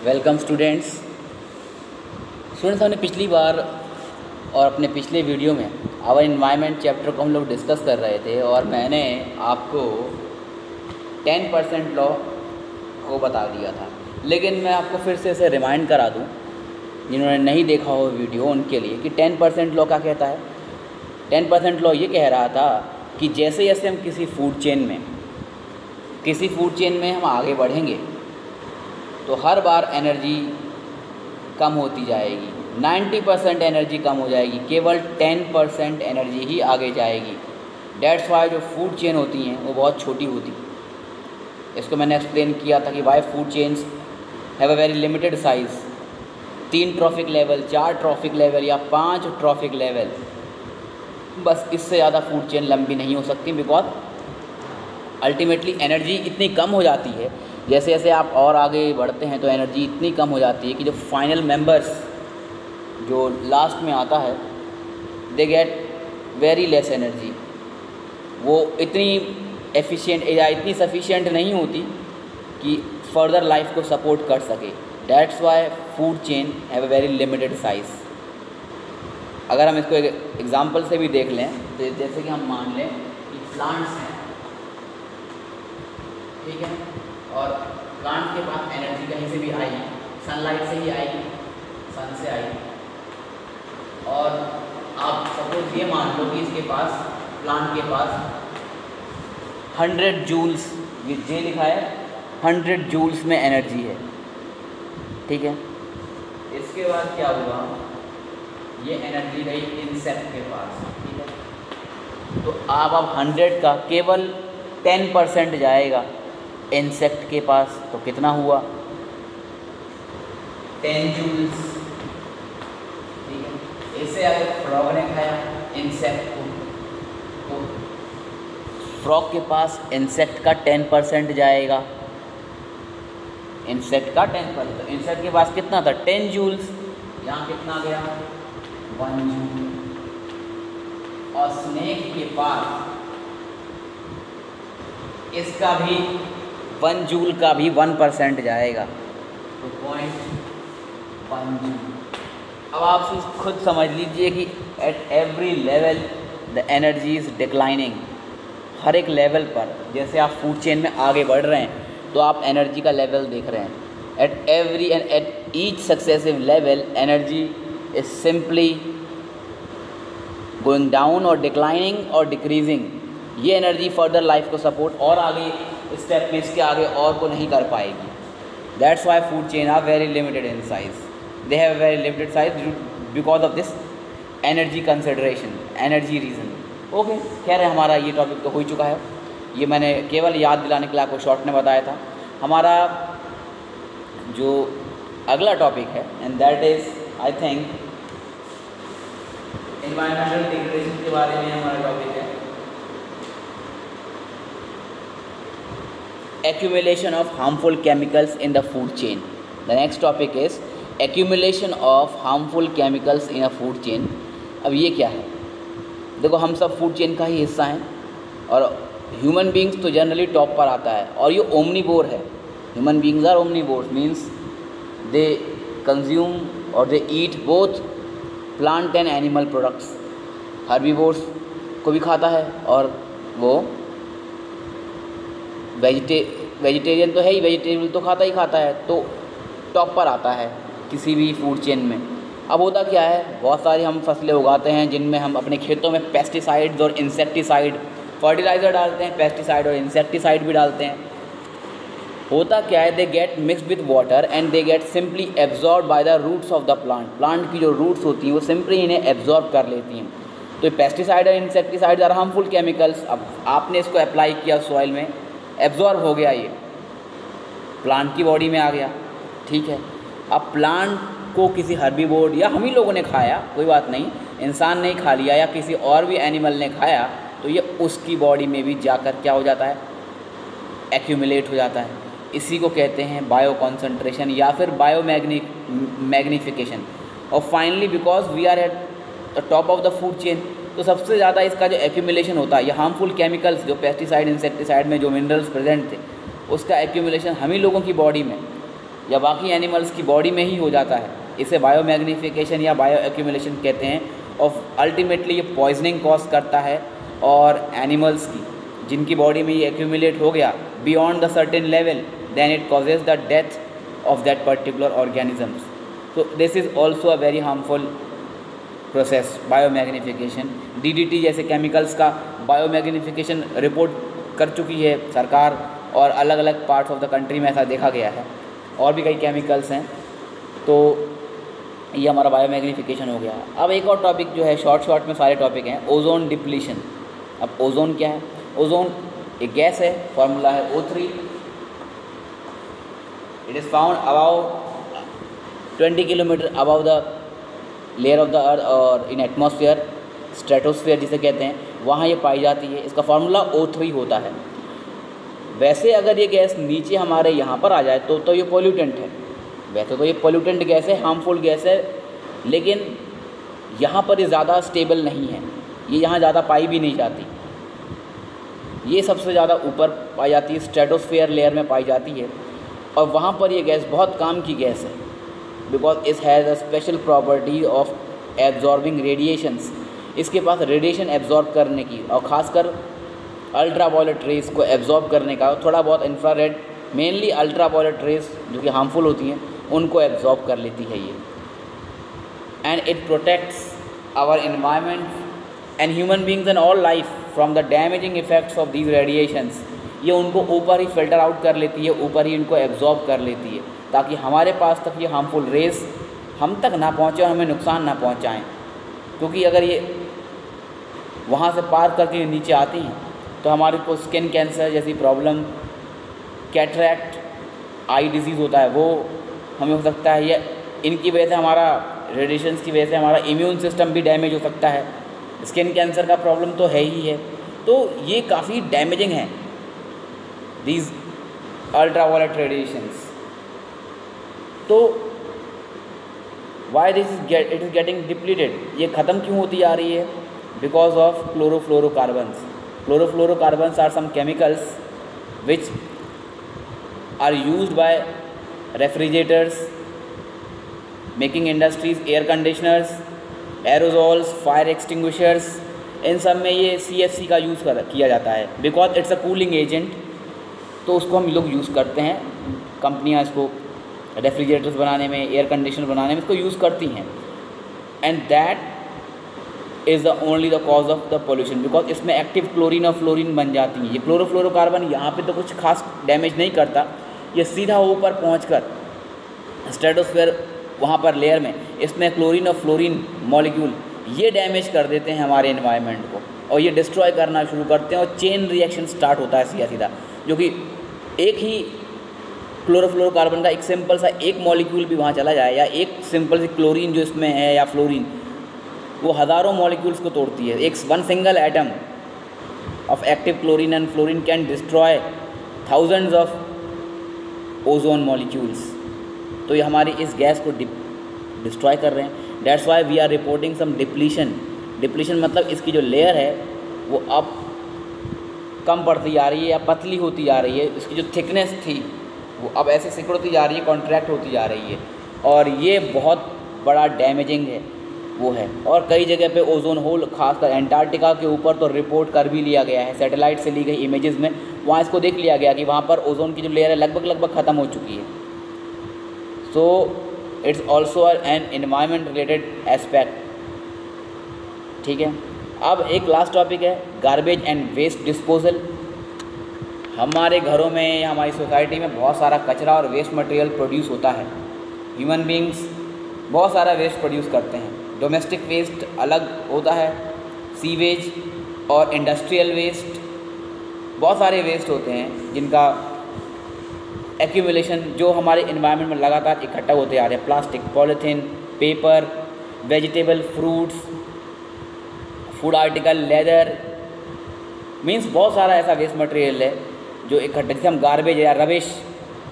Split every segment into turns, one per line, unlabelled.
Welcome students. हमने पिछली बार और अपने पिछले वीडियो में आवर इन्वायरमेंट चैप्टर को हम लोग डिस्कस कर रहे थे और मैंने आपको 10% लॉ को बता दिया था, लेकिन मैं आपको फिर से इसे रिमाइंड करा दूं जिन्होंने नहीं देखा हो वीडियो उनके लिए कि 10% लॉ क्या कहता है। 10% लॉ ये कह रहा था कि जैसे जैसे हम किसी फूड चेन में हम आगे बढ़ेंगे तो हर बार एनर्जी कम होती जाएगी। 90% एनर्जी कम हो जाएगी, केवल 10% एनर्जी ही आगे जाएगी। डेट्स वाई जो फूड चेन होती हैं वो बहुत छोटी होती हैं। इसको मैंने एक्सप्लेन किया था कि why food chains have a very limited size. 3 trophic level, 4 trophic level या 5 ट्रॉफिक लेवल, बस इससे ज़्यादा फूड चेन लंबी नहीं हो सकती, बिकॉज अल्टीमेटली एनर्जी इतनी कम हो जाती है। जैसे जैसे आप और आगे बढ़ते हैं तो एनर्जी इतनी कम हो जाती है कि जो फाइनल मेंबर्स जो लास्ट में आता है they get very less energy. वो इतनी एफिशिएंट या इतनी सफिशिएंट नहीं होती कि फर्दर लाइफ को सपोर्ट कर सके। That's why food chain have a very limited size. अगर हम इसको एक एग्जांपल से भी देख लें तो जैसे कि हम मान लें कि प्लांट्स हैं, ठीक है, और प्लांट के पास एनर्जी कहीं से भी आई, सनलाइट से ही आई, सन से आई। और आप सपोज ये मान लो कि इसके पास प्लांट के पास 100 जूल्स, ये जे लिखा है, 100 जूल्स में एनर्जी है, ठीक है। इसके बाद क्या हुआ, ये एनर्जी गई इंसेक्ट के पास, ठीक है। तो अब 100 का केवल 10% जाएगा इंसेक्ट के पास, तो कितना हुआ 10 जूल्स, ठीक है। इससे अगर फ्रॉग ने खाया इंसेक्ट को तो फ्रॉग के पास इंसेक्ट का 10% जाएगा, इंसेक्ट का 10%। तो इंसेक्ट के पास कितना था 10 जूल्स, यहाँ कितना गया 1 जूल। और स्नेक के पास इसका भी 1 जूल का भी 1% जाएगा, तो 0.1 जूल। अब आप खुद समझ लीजिए कि at every level the energy is declining. हर एक लेवल पर जैसे आप फूड चेन में आगे बढ़ रहे हैं तो आप एनर्जी का लेवल देख रहे हैं। At every and at each successive level energy is simply going down और डिक्लाइनिंग और डिक्रीजिंग। ये एनर्जी फर्दर लाइफ को सपोर्ट और आगे स्टेप में इसके आगे और को नहीं कर पाएगी। That's why food chain are very limited in size. They have very limited size because of this energy consideration, energy reason. Okay, खैर है, हमारा ये टॉपिक तो हो ही चुका है। ये मैंने केवल याद दिलाने के लिए आपको शॉर्ट में बताया था। हमारा जो अगला टॉपिक है and that is I think environmental degradation के बारे में हमारा टॉपिक है। Accumulation of harmful chemicals in the food chain. The next topic is accumulation of harmful chemicals in a food chain. अब ये क्या है? देखो, हम सब फूड चेन का ही हिस्सा हैं और ह्यूमन बींग्स तो जनरली टॉप पर आता है और ये ओमनीवोर है। Human beings are omnivore, means they consume और they eat both plant and animal products. Herbivores को भी खाता है और वो वेजिटेरियन तो है ही, वेजिटेबल तो खाता ही खाता है, तो टॉप पर आता है किसी भी फूड चेन में। अब होता क्या है, बहुत सारी हम फसलें उगाते हैं जिनमें हम अपने खेतों में पेस्टिसाइड्स और इंसेक्टिसाइड, फर्टिलाइज़र डालते हैं, पेस्टिसाइड और इंसेक्टिसाइड भी डालते हैं। होता क्या है, they get mix with water and they get simply absorb by the roots of the plant. Plant की जो रूट्स होती हैं वो सिंपली इन्हें एब्जॉर्ब कर लेती हैं। तो पेस्टिसाइड और इंसेक्टिसाइड आर हार्मफुल केमिकल्स। अब आपने इसको अप्लाई किया सॉइल में, एब्जॉर्ब हो गया, ये प्लांट की बॉडी में आ गया, ठीक है। अब प्लांट को किसी हर्बीवोर या हम ही लोगों ने खाया, कोई बात नहीं, इंसान ने खा लिया या किसी और भी एनिमल ने खाया, तो ये उसकी बॉडी में भी जाकर क्या हो जाता है, एक्यूमुलेट हो जाता है। इसी को कहते हैं बायो कॉन्सेंट्रेशन या फिर बायो मैग्नीफिकेशन। और finally because we are at the top of the food chain, तो सबसे ज़्यादा इसका जो एक्यूमुलेशन होता है, ये हार्मफुल केमिकल्स जो पेस्टिसाइड इंसेक्टिसाइड में जो मिनरल्स प्रेजेंट थे, उसका एक्यूमुलेशन हम ही लोगों की बॉडी में या बाकी एनिमल्स की बॉडी में ही हो जाता है। इसे बायोमैग्नीफिकेशन या बायो एक्यूमुलेशन कहते हैं। और अल्टीमेटली ये पॉइजनिंग कॉज करता है, और एनिमल्स की जिनकी बॉडी में ये एक्यूमुलेट हो गया beyond the certain level, then it causes the death of that particular organisms. So this is also a very harmful process, biomagnification. DDT जैसे केमिकल्स का बायोमैग्नीफिकेशन रिपोर्ट कर चुकी है सरकार, और अलग अलग पार्ट्स ऑफ द कंट्री में ऐसा देखा गया है। और भी कई केमिकल्स हैं, तो ये हमारा बायोमैग्नीफिकेशन हो गया। अब एक और टॉपिक जो है, शॉर्ट में सारे टॉपिक हैं, ओजोन डिप्लीशन। अब ओजोन क्या है? ओजोन एक गैस है, फॉर्मूला है O3। It is found about 20 kilometre above the layer of the earth और इन एटमॉस्फेयर, स्ट्रेटोस्फेयर जिसे कहते हैं, वहाँ ये पाई जाती है। इसका फार्मूला O3 होता है। वैसे अगर ये गैस नीचे हमारे यहाँ पर आ जाए तो ये पोल्यूटेंट है। वैसे तो ये पोल्यूटेंट गैस है, हार्मफुल गैस है, लेकिन यहाँ पर ये ज़्यादा स्टेबल नहीं है, ये यहाँ ज़्यादा पाई भी नहीं जाती। ये सबसे ज़्यादा ऊपर पाई जाती है, स्ट्रेटोस्फेयर लेयर में पाई जाती है, और वहाँ पर ये गैस बहुत काम की गैस है, because it has a special property of absorbing radiations. इसके पास रेडिएशन एब्जॉर्ब करने की, और ख़ासकर अल्ट्रावायलेट रेस को एब्जॉर्ब करने का, थोड़ा बहुत इंफ्रारेड, मेनली अल्ट्रावायलेट रेस जो कि हार्मफुल होती हैं उनको एब्जॉर्ब कर लेती है ये। And it protects our environment and human beings and all life from the damaging effects of these radiations. ये उनको ऊपर ही फिल्टर आउट कर लेती है, ऊपर ही इनको एब्जॉर्ब कर लेती है, ताकि हमारे पास तक ये हार्मफुल रेस हम तक ना पहुँचे और हमें नुकसान ना पहुँचाएँ। क्योंकि अगर ये वहाँ से पार करके नीचे आती हैं तो हमारे को स्किन कैंसर जैसी प्रॉब्लम, कैटरैक्ट, आई डिजीज़ होता है वो हमें हो सकता है। या इनकी वजह से हमारा, रेडिएशंस की वजह से हमारा इम्यून सिस्टम भी डैमेज हो सकता है। स्किन कैंसर का प्रॉब्लम तो है ही है, तो ये काफ़ी डैमेजिंग है दीज अल्ट्रावायलेट रेडिएशंस। तो why this is it is getting depleted, ये ख़त्म क्यों होती जा रही है? Because of chlorofluorocarbons. Chlorofluorocarbons are some chemicals which are used by refrigerators, making industries, air conditioners, aerosols, fire extinguishers, इन सब में ये CFC का यूज़ किया जाता है, because it's a cooling agent. तो उसको हम लोग यूज़ करते हैं, कंपनियां इसको रेफ्रिजरेटर्स बनाने में, एयर कंडीशनर बनाने में इसको यूज़ करती हैं। And that is the only the cause of the pollution, because इसमें एक्टिव क्लोरीन और फ्लोरीन बन जाती हैं। ये क्लोरोफ्लोरोकार्बन यहाँ पे तो कुछ खास डैमेज नहीं करता, ये सीधा ऊपर पहुँचकर स्ट्रेटोस्फेयर वहाँ पर लेयर में इसमें क्लोरीन और फ्लोरीन मॉलिक्यूल ये डैमेज कर देते हैं हमारे एनवायरनमेंट को, और ये डिस्ट्रॉय करना शुरू करते हैं, और चेन रिएक्शन स्टार्ट होता है सीधा सीधा। जो कि एक ही क्लोरोफ्लोरोकार्बन का एक सिंपल सा एक मॉलिक्यूल भी वहाँ चला जाए, या एक सिंपल सी क्लोरीन जो इसमें है या फ्लोरीन, वो हज़ारों मॉलिक्यूल्स को तोड़ती है। एक one single atom of active chlorine and fluorine can destroy thousands of ozone molecules. तो ये हमारी इस गैस को डिस्ट्रॉय कर रहे हैं। That's why we are reporting some depletion. Depletion मतलब इसकी जो लेयर है वो अब कम पड़ती जा रही है या पतली होती जा रही है। इसकी जो थिकनेस थी वो अब ऐसे सिकुड़ती जा रही है, कॉन्ट्रैक्ट होती जा रही है, और ये बहुत बड़ा डैमेजिंग है वो है। और कई जगह पे ओजोन होल, खासकर एंटार्क्टिका के ऊपर तो रिपोर्ट कर भी लिया गया है, सैटेलाइट से ली गई इमेजेस में वहाँ इसको देख लिया गया कि वहाँ पर ओजोन की जो लेयर है लगभग ख़त्म हो चुकी है। So it's also an environment related aspect. ठीक है, अब एक लास्ट टॉपिक है गार्बेज एंड वेस्ट डिस्पोजल। हमारे घरों में या हमारी सोसाइटी में बहुत सारा कचरा और वेस्ट मटेरियल प्रोड्यूस होता है। ह्यूमन बींग्स बहुत सारा वेस्ट प्रोड्यूस करते हैं। डोमेस्टिक वेस्ट अलग होता है, सीवेज और इंडस्ट्रियल वेस्ट, बहुत सारे वेस्ट होते हैं जिनका एक्यूमुलेशन जो हमारे एनवायरनमेंट में लगातार इकट्ठा होते आ रहे हैं। Plastic, polythene, paper, vegetable, fruits, food article, leather, means बहुत सारा ऐसा वेस्ट मटेरियल है जो इकट्ठा, जिसे हम गार्बेज या रबिश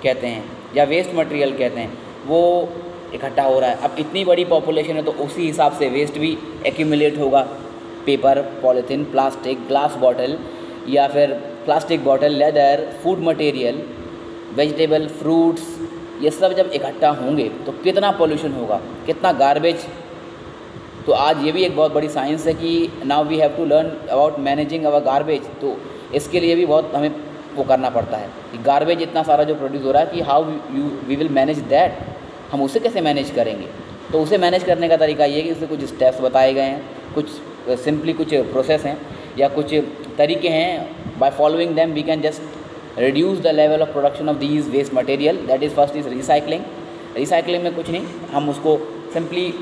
कहते हैं या वेस्ट मटेरियल कहते हैं, वो इकट्ठा हो रहा है। अब इतनी बड़ी पॉपुलेशन है तो उसी हिसाब से वेस्ट भी एक्यूमुलेट होगा। Paper, polythene, plastic, glass bottle या फिर plastic bottle, leather, food material, vegetable, fruits, ये सब जब इकट्ठा होंगे तो कितना पोल्यूशन होगा, कितना गार्बेज। तो आज ये भी एक बहुत बड़ी साइंस है कि now we have to learn about managing our garbage. तो इसके लिए भी बहुत हमें वो करना पड़ता है कि गार्बेज इतना सारा जो प्रोड्यूस हो रहा है कि how we will manage that, हम उसे कैसे मैनेज करेंगे। तो उसे मैनेज करने का तरीका ये है कि उसमें कुछ स्टेप्स बताए गए हैं, कुछ सिंपली कुछ प्रोसेस हैं या कुछ तरीके हैं। By following them we can just reduce the level of production of these waste material. That is first is recycling. Recycling में कुछ नहीं, हम उसको सिंपली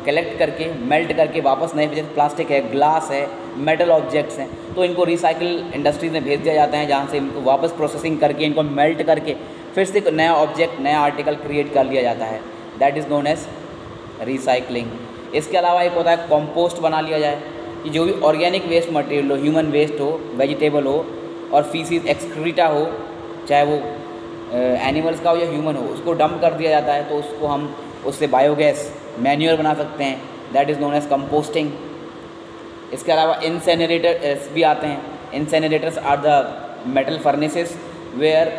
कलेक्ट करके मेल्ट करके वापस नए, जैसे प्लास्टिक है, ग्लास है, मेटल ऑब्जेक्ट्स हैं, तो इनको रिसाइकिल इंडस्ट्रीज में भेज दिया जाता है, जहाँ से इनको वापस प्रोसेसिंग करके इनको मेल्ट करके फिर से नया ऑब्जेक्ट, नया आर्टिकल क्रिएट कर लिया जाता है। That is known as recycling. इसके अलावा एक होता है कंपोस्ट बना लिया जाए, कि जो भी ऑर्गेनिक वेस्ट मटेरियल हो, ह्यूमन वेस्ट हो, वेजिटेबल हो और फीसिस एक्सक्रीटा हो, चाहे वो एनिमल्स का हो या ह्यूमन हो, उसको डंप कर दिया जाता है। तो उसको हम उससे बायोगैस मैन्योर बना सकते हैं। That is known as composting. इसके अलावा इंसेनरेटर्स भी आते हैं। Incinerators are the metal furnaces where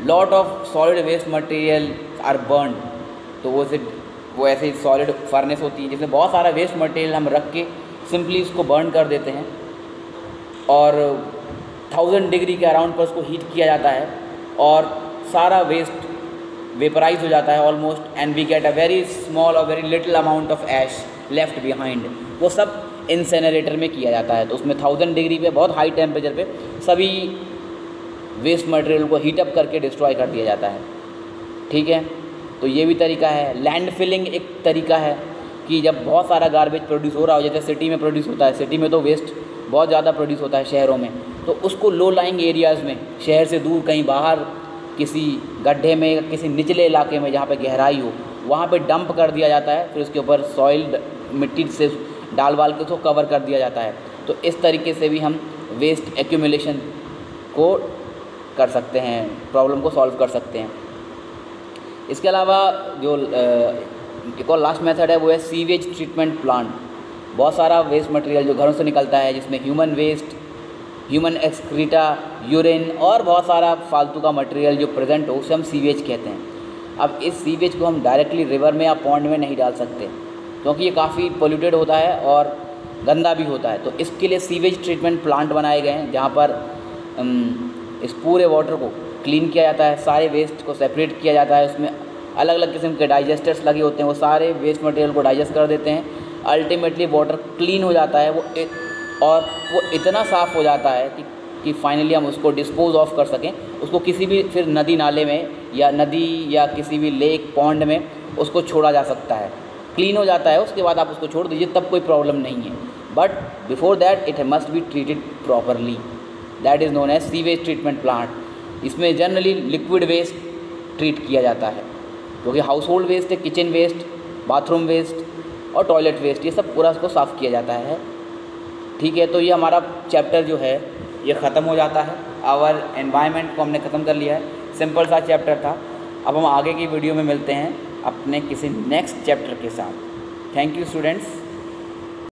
lot of solid waste material are burn. तो वो ऐसे सॉलिड फर्नेस होती है जिसमें बहुत सारा वेस्ट मटेरियल हम रख के सिंपली उसको बर्न कर देते हैं और 1000 डिग्री के अराउंड पर उसको हीट किया जाता है और सारा वेस्ट वेपराइज हो जाता है almost, and we get a very small और very little amount of ash left behind. वो सब इंसेनरेटर में किया जाता है। तो उसमें 1000 डिग्री पे, बहुत हाई टेम्परेचर पे सभी वेस्ट मटेरियल को हीट अप करके डिस्ट्रॉय कर दिया जाता है। ठीक है, तो ये भी तरीका है। लैंड फिलिंग एक तरीका है कि जब बहुत सारा गार्बेज प्रोड्यूस हो रहा हो, जैसे सिटी में प्रोड्यूस होता है, सिटी में तो वेस्ट बहुत ज़्यादा प्रोड्यूस होता है शहरों में, तो उसको लो लाइंग एरियाज़ में, शहर से दूर कहीं बाहर किसी गड्ढे में या किसी निचले इलाके में जहाँ पे गहराई हो, वहाँ पे डंप कर दिया जाता है। फिर उसके ऊपर सॉइल, मिट्टी से डाल वाल के उसको कवर कर दिया जाता है। तो इस तरीके से भी हम वेस्ट एक्यूमुलेशन को कर सकते हैं, प्रॉब्लम को सॉल्व कर सकते हैं। इसके अलावा जो एक और लास्ट मेथड है वो है सीवेज ट्रीटमेंट प्लांट। बहुत सारा वेस्ट मटेरियल जो घरों से निकलता है, जिसमें human waste, human excreta, urine और बहुत सारा फालतू का मटेरियल जो प्रेजेंट हो, उसे हम सीवेज कहते हैं। अब इस सीवेज को हम डायरेक्टली रिवर में या पॉन्ड में नहीं डाल सकते, क्योंकि ये काफ़ी पोल्यूटेड होता है और गंदा भी होता है। तो इसके लिए सीवेज ट्रीटमेंट प्लांट बनाए गए हैं, जहाँ पर इस पूरे वाटर को क्लीन किया जाता है, सारे वेस्ट को सेपरेट किया जाता है। उसमें अलग अलग किस्म के डाइजेस्टर्स लगे होते हैं, वो सारे वेस्ट मटेरियल को डाइजेस्ट कर देते हैं। अल्टीमेटली वाटर क्लीन हो जाता है और वो इतना साफ़ हो जाता है कि फाइनली हम उसको डिस्पोज ऑफ कर सकें, उसको किसी भी फिर नदी नाले में या नदी या किसी भी लेक पॉन्ड में उसको छोड़ा जा सकता है। क्लीन हो जाता है, उसके बाद आप उसको छोड़ दीजिए, तब कोई प्रॉब्लम नहीं है। But before that it must be treated properly. That is known as sewage treatment plant. इसमें जनरली लिक्विड वेस्ट ट्रीट किया जाता है, क्योंकि हाउस होल्ड वेस्ट है, किचन वेस्ट, बाथरूम वेस्ट और टॉयलेट वेस्ट, ये सब पूरा उसको साफ़ किया जाता है। ठीक है, तो ये हमारा चैप्टर जो है ये ख़त्म हो जाता है। आवर एनवायरनमेंट को हमने ख़त्म कर लिया है। सिंपल सा चैप्टर था। अब हम आगे की वीडियो में मिलते हैं अपने किसी नेक्स्ट चैप्टर के साथ। Thank you students.